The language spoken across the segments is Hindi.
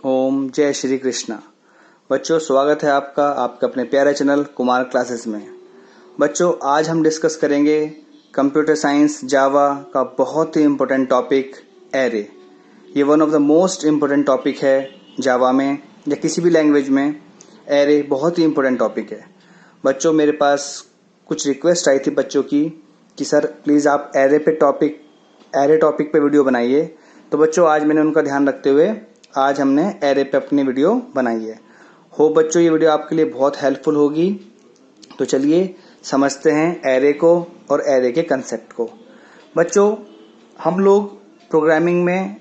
ओम जय श्री कृष्णा। बच्चों, स्वागत है आपका आपके अपने प्यारे चैनल कुमार क्लासेस में। बच्चों, आज हम डिस्कस करेंगे कंप्यूटर साइंस जावा का बहुत ही इम्पोर्टेंट टॉपिक एरे। ये one of the most important topic है जावा में या किसी भी लैंग्वेज में। एरे बहुत ही इम्पोर्टेंट टॉपिक है। बच्चों, मेरे पास कुछ रिक्वेस्ट आई थी बच्चों की कि सर प्लीज़ आप एरे टॉपिक पे वीडियो बनाइए। तो बच्चों, आज मैंने उनका ध्यान रखते हुए आज हमने एरे पे अपनी वीडियो बनाई है। होप बच्चों ये वीडियो आपके लिए बहुत हेल्पफुल होगी। तो चलिए समझते हैं एरे को और एरे के कंसेप्ट को। बच्चों, हम लोग प्रोग्रामिंग में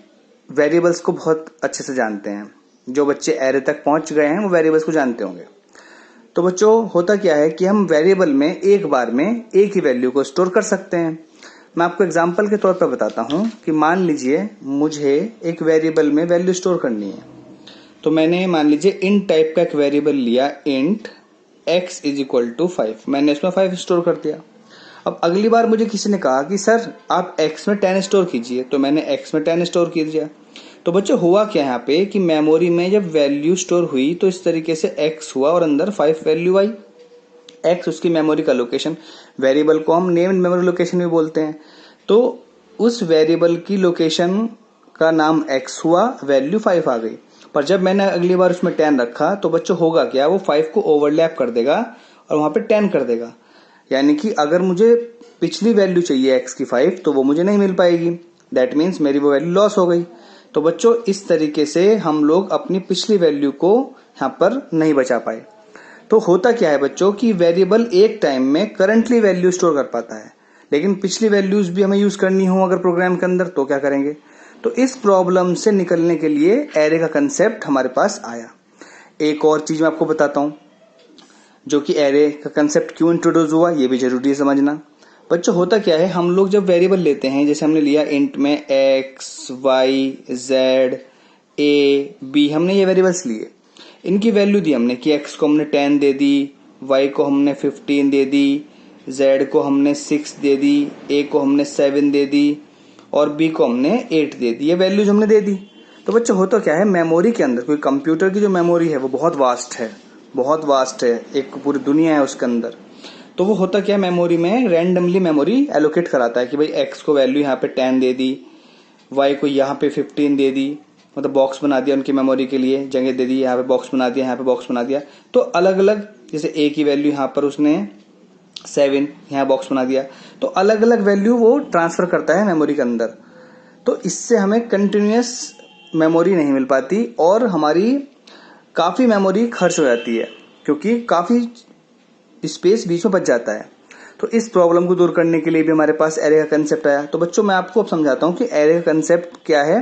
वेरिएबल्स को बहुत अच्छे से जानते हैं। जो बच्चे एरे तक पहुंच गए हैं वो वेरिएबल्स को जानते होंगे। तो बच्चों, होता क्या है कि हम वेरिएबल में एक बार में एक ही वैल्यू को स्टोर कर सकते हैं। मैं आपको एग्जांपल के तौर पर बताता हूं कि मान लीजिए मुझे एक वेरिएबल में वैल्यू स्टोर करनी है। तो मैंने मान लीजिए इंट टाइप का एक वेरिएबल लिया, int x is equal to 5। मैंने इसमें 5 स्टोर कर दिया। अब अगली बार मुझे किसी ने कहा कि सर आप x में 10 स्टोर कीजिए, तो मैंने x में 10 स्टोर कर दिया। तो बच्चों, हुआ क्या यहाँ पे कि मेमोरी में जब वैल्यू स्टोर हुई तो इस तरीके से x हुआ और अंदर 5 वैल्यू आई। x उसकी मेमोरी का लोकेशन, वेरिएबल को हम नेम्ड मेमोरी लोकेशन भी बोलते हैं। तो उस वेरिएबल की लोकेशन का नाम x हुआ, वैल्यू 5 आ गई। पर जब मैंने अगली बार उसमें 10 रखा तो बच्चों होगा क्या, वो 5 को ओवरलैप कर देगा और वहां पे 10 कर देगा। यानी कि अगर मुझे पिछली वैल्यू चाहिए x की 5 तो वो मुझे नहीं मिल पाएगी। दैट मीन्स मेरी वो वैल्यू लॉस हो गई। तो बच्चों, इस तरीके से हम लोग अपनी पिछली वैल्यू को यहाँ पर नहीं बचा पाए। तो होता क्या है बच्चों कि वेरिएबल एक टाइम में करंटली वैल्यू स्टोर कर पाता है, लेकिन पिछली वैल्यूज भी हमें यूज करनी हो अगर प्रोग्राम के अंदर, तो क्या करेंगे। तो इस प्रॉब्लम से निकलने के लिए एरे का कंसेप्ट हमारे पास आया। एक और चीज मैं आपको बताता हूं, जो कि एरे का कंसेप्ट क्यों इंट्रोड्यूस हुआ ये भी जरूरी है समझना। बच्चों, होता क्या है, हम लोग जब वेरिएबल लेते हैं, जैसे हमने लिया इंट में x, y, z, a, b, हमने ये वेरिएबल्स लिए, इनकी वैल्यू दी हमने कि x को हमने 10 दे दी, y को हमने 15 दे दी, z को हमने 6 दे दी, a को हमने 7 दे दी और b को हमने 8 दे दी। ये वैल्यूज हमने दे दी। तो बच्चों, होता क्या है, मेमोरी के अंदर, कोई कंप्यूटर की जो मेमोरी है वो बहुत वास्ट है, एक पूरी दुनिया है उसके अंदर। तो वो होता क्या है, मेमोरी में रैंडमली मेमोरी एलोकेट कराता है कि भाई x को वैल्यू यहाँ पे 10 दे दी, y को यहाँ पे 15 दे दी, मतलब बॉक्स बना दिया उनकी मेमोरी के लिए, जगह दे दी, यहाँ पे बॉक्स बना दिया, यहाँ पे बॉक्स बना दिया। तो अलग अलग, जैसे a की वैल्यू यहाँ पर उसने 7, यहाँ बॉक्स बना दिया, तो अलग अलग वैल्यू वो ट्रांसफर करता है मेमोरी के अंदर। तो इससे हमें कंटिन्यूअस मेमोरी नहीं मिल पाती और हमारी काफी मेमोरी खर्च हो जाती है, क्योंकि काफी स्पेस बीच में बच जाता है। तो इस प्रॉब्लम को दूर करने के लिए भी हमारे पास एरे का कंसेप्ट आया। तो बच्चों, मैं आपको अब समझाता हूँ कि एरे का कंसेप्ट क्या है।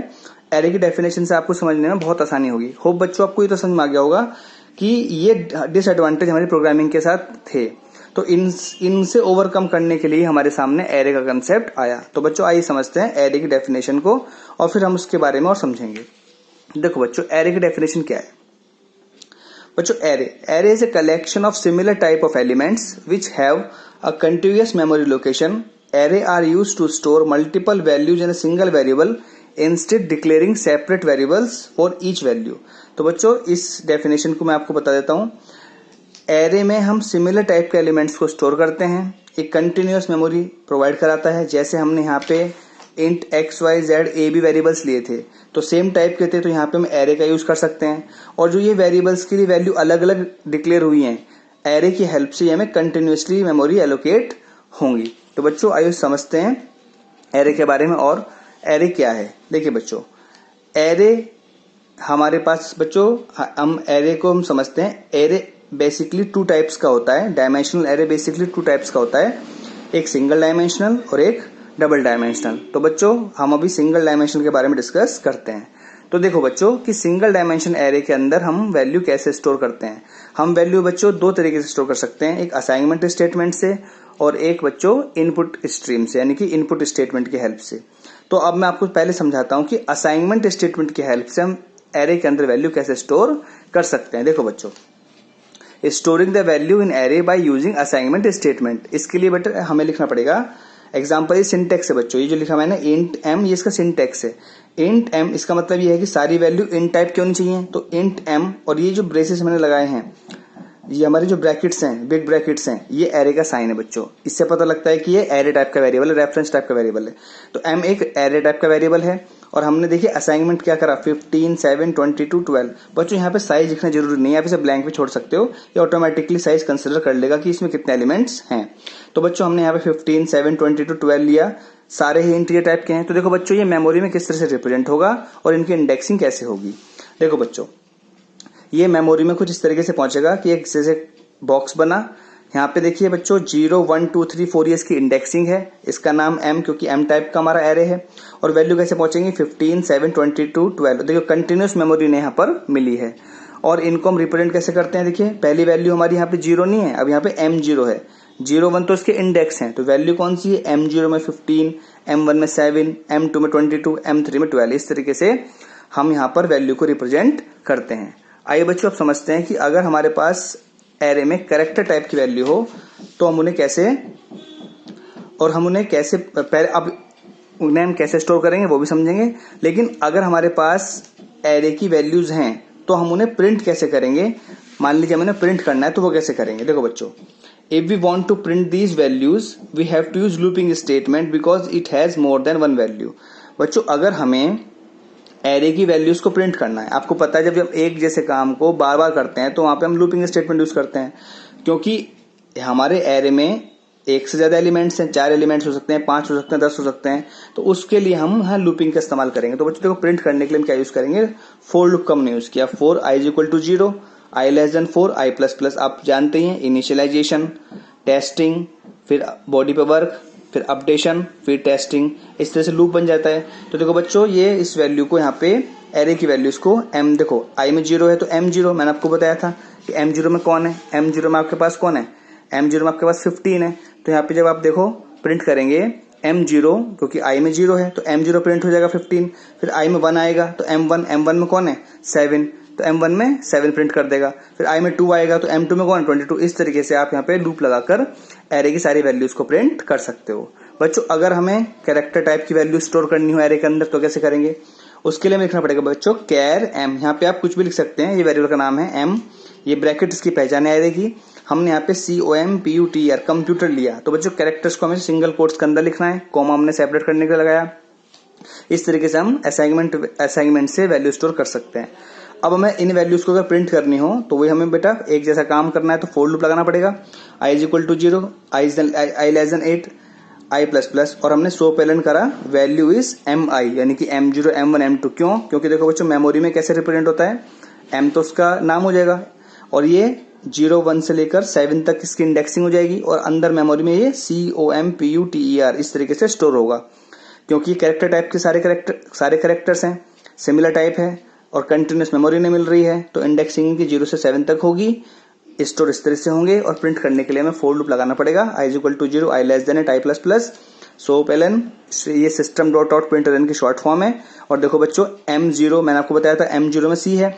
एरे की डेफिनेशन से आपको समझने में बहुत आसानी होगी। होप बच्चों आपको ये तो समझ में आ गया होगा कि ये डिसएडवांटेज हमारी प्रोग्रामिंग के साथ थे, तो इनसे ओवरकम करने के लिए हमारे सामने एरे का कंसेप्ट आया। तो बच्चों, आइए समझते हैं एरे की डेफिनेशन को और फिर हम उसके बारे में और समझेंगे। देखो बच्चों, एरे की डेफिनेशन क्या है। बच्चों, array is a collection of similar type of elements which have a contiguous memory location. Array are used to store multiple values in a single variable instead declaring separate variables for each value. तो बच्चों, इस डेफिनेशन को मैं आपको बता देता हूं। एरे में हम सिमिलर टाइप के एलिमेंट्स को स्टोर करते हैं, एक कंटिन्यूअस मेमोरी प्रोवाइड कराता है। जैसे हमने यहाँ पे int x, y, z, a भी वेरिएबल्स लिए थे, तो सेम टाइप के थे, तो यहाँ पे हम एरे का यूज कर सकते हैं। और जो ये वेरिएबल्स की वैल्यू अलग अलग डिक्लेयर हुई हैं, एरे की हेल्प से हमें कंटिन्यूअसली मेमोरी एलोकेट होंगी। तो बच्चों, आइए समझते हैं एरे के बारे में और एरे क्या है। देखिए बच्चों, एरे हमारे पास, बच्चों हम एरे को हम समझते हैं। एरे बेसिकली 2 टाइप्स का होता है। डायमेंशनल एरे बेसिकली 2 टाइप्स का होता है, एक सिंगल डायमेंशनल और एक डबल डायमेंशनल। तो बच्चों, हम अभी सिंगल डायमेंशनल के बारे में डिस्कस करते हैं। तो देखो बच्चों कि सिंगल डायमेंशन एरे के अंदर हम वैल्यू कैसे स्टोर करते हैं। हम वैल्यू बच्चों 2 तरीके से स्टोर कर सकते हैं, एक असाइनमेंट स्टेटमेंट से और एक बच्चों इनपुट स्ट्रीम से, यानी कि इनपुट स्टेटमेंट की हेल्प से। तो अब मैं आपको पहले समझाता हूं कि असाइनमेंट स्टेटमेंट की हेल्प से हम एरे के अंदर वैल्यू कैसे स्टोर कर सकते हैं। देखो बच्चों, storing the value in array by using assignment statement. इसके लिए बेटा हमें लिखना पड़ेगा एग्जाम्पल ये सिंटेक्स है बच्चों, ये जो लिखा हुआ है ना इंट m, ये इसका सिंटेक्स है। इंट m इसका मतलब ये है कि सारी वैल्यू इंट टाइप की होनी चाहिए, तो इंट m, और ये जो ब्रेसेस मैंने लगाए हैं, ये हमारे जो ब्रैकेट्स हैं, बिग ब्रैकेट्स हैं, ये एरे का साइन है बच्चों। इससे पता लगता है कि ये एरे टाइप का वेरिएबल है, रेफरेंस टाइप का वेरिएबल है। तो m एक एरे टाइप का वेरिएबल है। और हमने देखिए असाइनमेंट क्या करा, 15, 7, 22, 12। बच्चों यहाँ पे साइज लिखना जरूरी नहीं है, आप इसे ब्लैंक भी छोड़ सकते हो, ये ऑटोमेटिकली साइज कंसिडर कर लेगा कि इसमें कितने एलिमेंट्स हैं। तो बच्चों हमने यहाँ पे 15, 7, 22, 12 लिया, सारे ही इंटीजर टाइप के हैं। तो देखो बच्चों ये मेमोरी में किस तरह से रिप्रेजेंट होगा और इनकी इंडेक्सिंग कैसे होगी। देखो बच्चों ये मेमोरी में कुछ इस तरीके से पहुंचेगा कि एक जैसे बॉक्स बना, यहाँ पे देखिए बच्चों 0, 1, 2, 3, 4 ये इसकी इंडेक्सिंग है, इसका नाम m क्योंकि m टाइप का हमारा एरे है। और वैल्यू कैसे पहुंचेंगे 15, 7, 22, 12। देखिए कंटिन्यूस मेमोरी ने यहाँ पर मिली है। और इनको हम रिप्रेजेंट कैसे करते हैं, देखिए पहली वैल्यू हमारी यहाँ पे 0 नहीं है, अब यहाँ पे m0 है, 0, 1 तो इसके इंडेक्स हैं, तो वैल्यू कौन सी है, m0 में 15, m1 में 7, m2 में 22, m3 में 12। इस तरीके से हम यहाँ पर वैल्यू को रिप्रेजेंट करते हैं। आइए बच्चों अब समझते हैं कि अगर हमारे पास एरे में कैरेक्टर टाइप की वैल्यू हो तो हम उन्हें कैसे पहले अब उन्हें हम कैसे स्टोर करेंगे वो भी समझेंगे। लेकिन अगर हमारे पास एरे की वैल्यूज हैं तो हम उन्हें प्रिंट कैसे करेंगे। मान लीजिए हमें प्रिंट करना है तो वो कैसे करेंगे। देखो बच्चों, if we want to print these values we have to use looping statement because it has more than one value. बच्चों अगर हमें एरे की वैल्यूज को प्रिंट करना है, आपको पता है जब एक जैसे काम को बार बार करते हैं तो वहां पे हम लूपिंग स्टेटमेंट यूज करते हैं, क्योंकि हमारे एरे में एक से ज्यादा एलिमेंट्स हैं, 4 एलिमेंट्स हो सकते हैं, 5 हो सकते हैं, 10 हो सकते हैं, तो उसके लिए हम यहाँ लूपिंग का इस्तेमाल करेंगे। तो बच्चों देखो प्रिंट करने के लिए हम क्या यूज करेंगे, फोर लूप का हमने यूज किया। 4 i is equal to 0, i less than 4, i plus plus. आप जानते ही हैं इनिशियलाइजेशन, टेस्टिंग, फिर बॉडी पे वर्क, फिर अपडेशन, फिर टेस्टिंग, इस तरह से लूप बन जाता है। तो देखो बच्चों ये इस वैल्यू को यहाँ पे एरे की वैल्यूज को m, देखो i में 0 है तो m0, मैंने आपको बताया था कि m0 में कौन है, m0 में आपके पास कौन है, m0 में आपके पास 15 है। तो यहाँ पे जब आप देखो प्रिंट करेंगे m0, क्योंकि i में 0 है तो m0 प्रिंट हो जाएगा 15, फिर i में 1 आएगा तो m1 में कौन है 7, तो m1 में 7 प्रिंट कर देगा, फिर i में 2 आएगा तो m2 में कौन है 22। इस तरीके से आप यहाँ पे लूप लगाकर एरे की सारी वैल्यूज को प्रिंट कर सकते हो। बच्चों अगर हमें कैरेक्टर टाइप की वैल्यू स्टोर करनी हो एरे के अंदर तो कैसे करेंगे, उसके लिए हमें लिखना पड़ेगा बच्चों कैर m। यहाँ पे आप कुछ भी लिख सकते हैं, ये वेरिएबल का नाम है m, ये ब्रैकेट इसकी पहचान है एरे की। हमने यहाँ पे COMPUTER कंप्यूटर लिया, तो बच्चों कैरेक्टर्स को हमें सिंगल कोट्स के अंदर लिखना है, कॉमा हमने सेपरेट करने के लिए लगाया। इस तरीके से हम असाइनमेंट से वैल्यू स्टोर कर सकते हैं। अब हमें इन वैल्यूज को अगर प्रिंट करनी हो तो वही हमें बेटा एक जैसा काम करना है, तो फोर लूप लगाना पड़ेगा। i is equal to 0, i less than 8, i plus plus, और हमने सो पेलन करा वैल्यू इज mi, यानी कि m0, m1, m2। क्यों, क्योंकि देखो बच्चों मेमोरी में कैसे रिप्रेजेंट होता है, m तो उसका नाम हो जाएगा और ये 0, 1 से लेकर 7 तक इसकी इंडेक्सिंग हो जाएगी, और अंदर मेमोरी में ये COMPUTER इस तरीके से स्टोर होगा। क्योंकि कैरेक्टर टाइप के सारे कैरेक्टर्स हैं, सिमिलर टाइप है और कंटिन्यूस मेमोरी नहीं मिल रही है, तो इंडेक्सिंग की 0 से 7 तक होगी, स्टोर इस तरह से होंगे। और प्रिंट करने के लिए हमें फोर लूप लगाना पड़ेगा, i is equal to 0, i less than 8, i plus plus, सो पेलन, ये सिस्टम डॉट आउट प्रिंटलन की शॉर्ट फॉर्म है। और देखो बच्चों m0 मैंने आपको बताया था m0 में c है,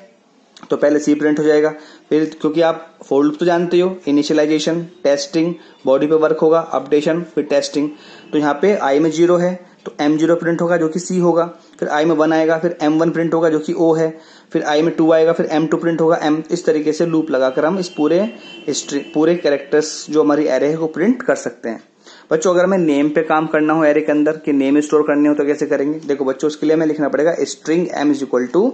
तो पहले c प्रिंट हो जाएगा, फिर क्योंकि आप फोर लूप तो जानते हो, इनिशियलाइजेशन, टेस्टिंग, बॉडी पे वर्क होगा, अपडेशन, फिर टेस्टिंग। तो यहाँ पे i में 0 है तो m0 प्रिंट होगा जो कि c होगा, फिर i में 1 आएगा, फिर m1 प्रिंट होगा जो कि o है, फिर i में 2 आएगा, फिर m2 प्रिंट होगा m। इस तरीके से लूप लगाकर हम इस पूरे कैरेक्टर्स जो हमारी एरे है को प्रिंट कर सकते हैं। बच्चों अगर हमें नेम पे काम करना हो एरे के अंदर कि नेम स्टोर करने हो तो कैसे करेंगे। देखो बच्चों उसके लिए हमें लिखना पड़ेगा string m is equal to,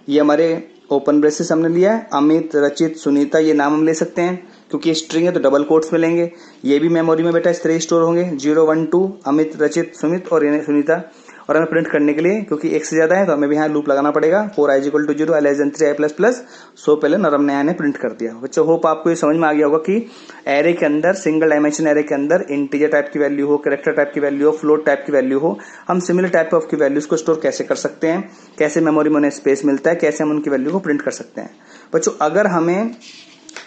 ये हमारे ओपन ब्रेसेस हमने लिया है, अमित, रचित, सुनीता, ये नाम हम ले सकते हैं क्योंकि स्ट्रिंग है तो डबल कोट्स में लेंगे। ये भी मेमोरी में बेटा इस तरह स्टोर होंगे 0, 1, 2, अमित, रचित, सुमित और सुनीता। और हमें प्रिंट करने के लिए क्योंकि एक से ज्यादा है तो हमें भी यहाँ लूप लगाना पड़ेगा, 4 i equal to 0, i less than 3, i plus plus, सो पेलन, और हमने यहाँ प्रिंट कर दिया। बच्चों होप आपको ये समझ में आ गया होगा कि एरे के अंदर, सिंगल डायमेंशन एरे के अंदर इंटीजर टाइप की वैल्यू हो, कैरेक्टर टाइप की वैल्यू हो, फ्लोट टाइप की वैल्यू हो, हम सिमिलर टाइप ऑफ की वैल्यूज को स्टोर कैसे कर सकते हैं, कैसे मेमोरी में उन्हें स्पेस मिलता है, कैसे हम उनकी वैल्यू को प्रिंट कर सकते हैं। बच्चों अगर हमें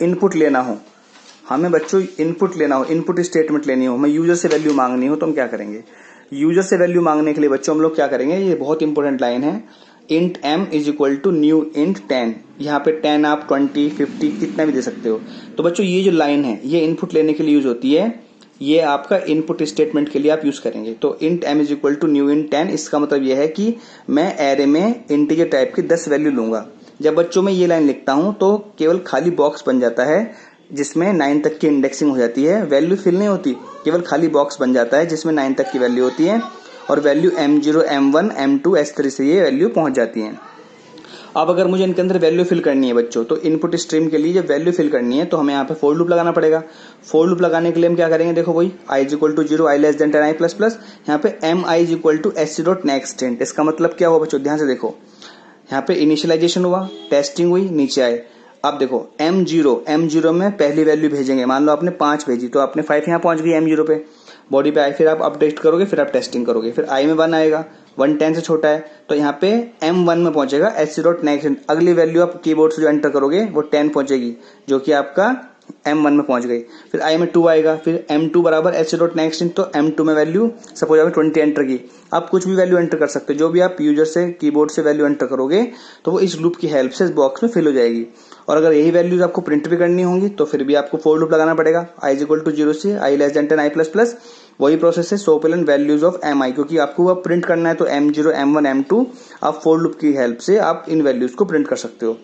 इनपुट लेना हो, इनपुट स्टेटमेंट लेनी हो, हमें यूजर से वैल्यू मांगनी हो तो हम क्या करेंगे। यूजर से वैल्यू मांगने के लिए बच्चों हम लोग क्या करेंगे, ये बहुत इंपॉर्टेंट लाइन है, int m is equal to new int 10। यहाँ पे 10 आप 20, 50 कितना भी दे सकते हो। तो बच्चों ये जो लाइन है ये इनपुट लेने के लिए यूज होती है ये आपका इनपुट स्टेटमेंट के लिए आप यूज करेंगे। तो int m is equal to new int 10, इसका मतलब यह है कि मैं एरे में इंटीजर टाइप की 10 वैल्यू लूंगा। जब बच्चों में ये लाइन लिखता हूं तो केवल खाली बॉक्स बन जाता है जिसमें 9 तक की इंडेक्सिंग हो जाती है, वैल्यू फिल नहीं होती, केवल खाली बॉक्स बन जाता है जिसमें 9 तक की वैल्यू होती है और value m0 m1 m2 S3 से ये वैल्यू पहुंच जाती है। अब अगर मुझे इनके अंदर वैल्यू फिल करनी है बच्चों, तो इनपुट स्ट्रीम के लिए जब वैल्यू फिल करनी है तो हमें यहाँ पे फोर लूप लगाना पड़ेगा। फोर लूप लगाने के लिए हम क्या करेंगे, देखो वही i is equal to 0, i less than 10 i plus plus, यहाँ पे m i is equal to s dot next int. इसका मतलब क्या हुआ बच्चों, ध्यान से देखो, यहाँ पे इनिशियलाइजेशन हुआ, टेस्टिंग हुई, नीचे आए। अब देखो m0 में पहली वैल्यू भेजेंगे, मान लो आपने 5 भेजी तो आपने 5 यहाँ पहुंच गई m0 पे, बॉडी पे आए, फिर आप अपडेट करोगे, फिर आप टेस्टिंग करोगे, फिर i में 1 आएगा, 1 10 से छोटा है तो यहाँ पे m1 में पहुंचेगा s डॉट नेक्स्ट। अगली वैल्यू आप कीबोर्ड से जो एंटर करोगे वो 10 पहुंचेगी जो कि आपका m1 में पहुंच गई। फिर i में 2 आएगा, फिर m2 बराबर s डॉट नेक्स्ट, तो m2 में वैल्यू सपोज आपने 20 एंटर की। आप कुछ भी वैल्यू एंटर कर सकते हो, जो भी आप यूजर से कीबोर्ड से वैल्यू एंटर करोगे तो वो इस लूप की हेल्प से इस बॉक्स में फिल हो जाएगी। और अगर यही वैल्यूज आपको प्रिंट भी करनी होंगी तो फिर भी आपको फोर लूप लगाना पड़ेगा, i इज इक्वल टू 0 से i less than 10 i plus plus, वही प्रोसेस है सो पेलन वैल्यूज ऑफ mi, क्योंकि आपको वह प्रिंट करना है तो m0 m1 m2 आप फोर लूप की हेल्प से आप इन वैल्यूज को प्रिंट कर सकते हो।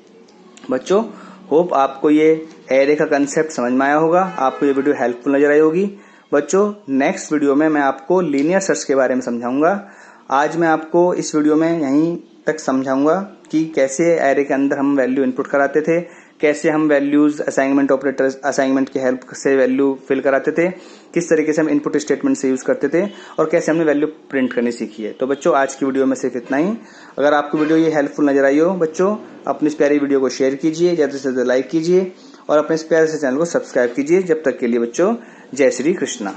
बच्चों होप आपको ये एरे का कंसेप्ट समझ में आया होगा, आपको ये वीडियो हेल्पफुल नजर आई होगी। बच्चों नेक्स्ट वीडियो में मैं आपको लीनियर सर्च के बारे में समझाऊंगा। आज मैं आपको इस वीडियो में यहीं तक समझाऊंगा कि कैसे एरे के अंदर हम वैल्यू इनपुट कराते थे, कैसे हम वैल्यूज असाइनमेंट ऑपरेटर असाइनमेंट की हेल्प से वैल्यू फिल कराते थे, किस तरीके से हम इनपुट स्टेटमेंट से यूज करते थे और कैसे हमने वैल्यू प्रिंट करनी सीखी है। तो बच्चों आज की वीडियो में सिर्फ इतना ही। अगर आपको वीडियो ये हेल्पफुल नजर आई हो बच्चों, अपनी इस प्यारी वीडियो को शेयर कीजिए, ज्यादा से ज्यादा लाइक कीजिए और अपने इस प्यारे से चैनल को सब्सक्राइब कीजिए। जब तक के लिए बच्चों जय श्री कृष्णा।